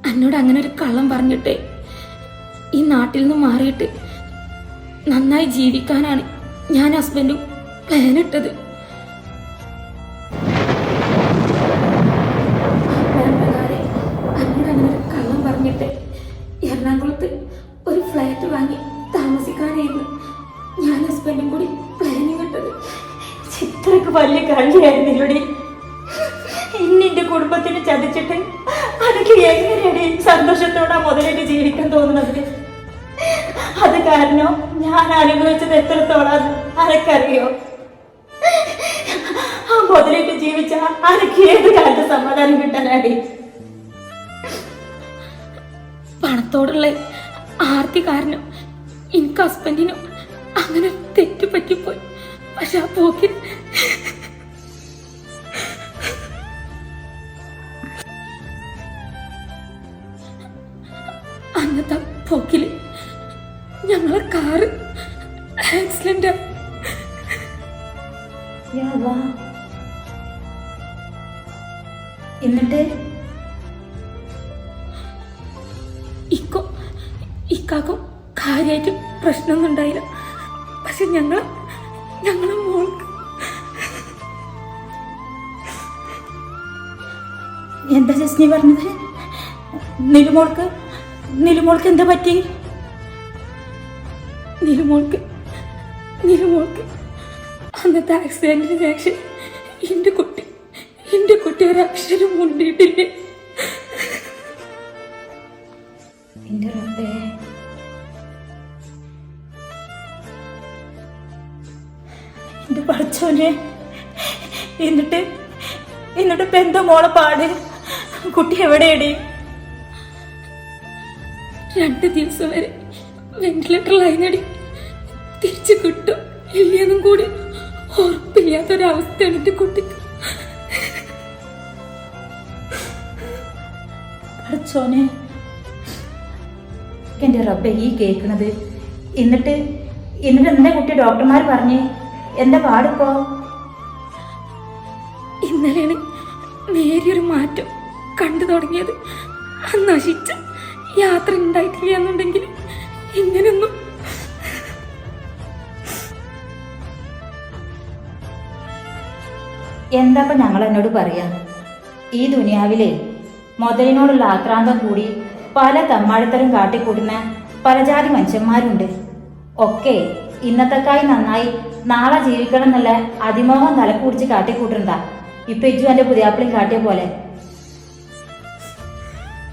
എന്നോട് അങ്ങനെ ഒരു കള്ളം പറഞ്ഞിട്ടേ ഈ നാട്ടിൽ നിന്ന് മാറിയിട്ട് നന്നായി ജീവിക്കാനാണ് ഞാൻ ഹസ്ബൻഡും പ്ലാൻ ഇട്ടത്. എന്നോട് അങ്ങനെ ഒരു കള്ളം പറഞ്ഞിട്ട് എറണാകുളത്ത് ഒരു ഫ്ലാറ്റ് വാങ്ങി താമസിക്കാനായിരുന്നു ഞാൻ ഹസ്ബൻഡും കൂടി പ്ലാനിങ് ഇട്ടത്. ഇത്രക്ക് വലിയ കള്ളിയായിരുന്നില്ലടി. ഇന്നിന്റെ കുടുംബത്തിന് ചതിച്ചിട്ട് അതൊക്കെ എങ്ങനെയാണ് സന്തോഷത്തോടെ മുതലിട്ട് ജീവിക്കാൻ തോന്നുന്നത്? അത് കാരണം ഞാൻ അനുഭവിച്ചത് എത്രത്തോളം അനക്കറിയോ? ആ മുതലിട്ട് ജീവിച്ച അനക്ക് ഏത് കാലത്ത് സമാധാനം കിട്ടാനാടി? പണത്തോടുള്ള ആർത്തി കാരണം എനിക്ക് ഹസ്ബൻഡിനും അങ്ങനെ തെറ്റ് പറ്റിപ്പോയി. പക്ഷെ ആ പോക്കിൽ അന്നത്തെ പോക്കില് ഞങ്ങളെ കാറ് ആക്സിഡന്റ്. എന്നിട്ട് ഇക്കാക്കും കാര്യമായിട്ട് പ്രശ്നമൊന്നും ഉണ്ടായില്ല. പക്ഷെ ഞങ്ങളെ മോൾക്ക് എന്താ ജസ്നി പറഞ്ഞത്? നിലുമോൾക്ക് എന്താ പറ്റി? നിലുമോൾക്ക് അന്നത്തെ ആക്സിഡന്റിന് ശേഷം എന്റെ കുട്ടി ഒരു അക്ഷരം മുണ്ടിയിട്ടില്ല. എന്റെ റബ്ബേ, എന്റെ പഠിച്ചോനെ. എന്നിട്ട് ഇപ്പൊ എന്താ മോളെ പാട്? കുട്ടി എവിടെയടി? 2 ദിവസം വരെ വെന്റിലേറ്ററിലായി. തിരിച്ചു കിട്ടും ഇല്ലെന്നും കൂടി ഉറപ്പില്ലാത്തൊരവസ്ഥയാണ് എന്റെ കുട്ടിക്ക്. പഠിച്ചോനെ, എന്റെ റബ്ബേ ഈ കേൾക്കണത്. എന്നിട്ട് എന്റെ കുട്ടി ഡോക്ടർമാർ പറഞ്ഞേ എന്താ പാടിപ്പോ? ഇന്നലെയാണ് നേരിയൊരു മാറ്റം കണ്ടു തുടങ്ങിയത്. നശിച്ച യാത്ര ഉണ്ടായിട്ടില്ല എന്നുണ്ടെങ്കിൽ ഇങ്ങനൊന്നും. എന്താപ്പ ഞങ്ങൾ എന്നോട് പറയാ? ഈ ദുനിയാവിലെ മുതലിനോടുള്ള ആക്രാന്തം കൂടി പല തമ്മാടിത്തരം കാട്ടിക്കൂട്ടുന്ന പല ജാതി മനുഷ്യന്മാരുണ്ട്. ഒക്കെ ഇന്നത്തെക്കായി നന്നായി നാളെ ജീവിക്കണം എന്നുള്ള അതിമോഹം തലക്കുടിച്ച് കാട്ടിക്കൂട്ടുണ്ടാ. ഇപ്പൊ ഇജ്ജു എന്റെ പുതിയാപ്പിളിയും കാട്ടിയ പോലെ.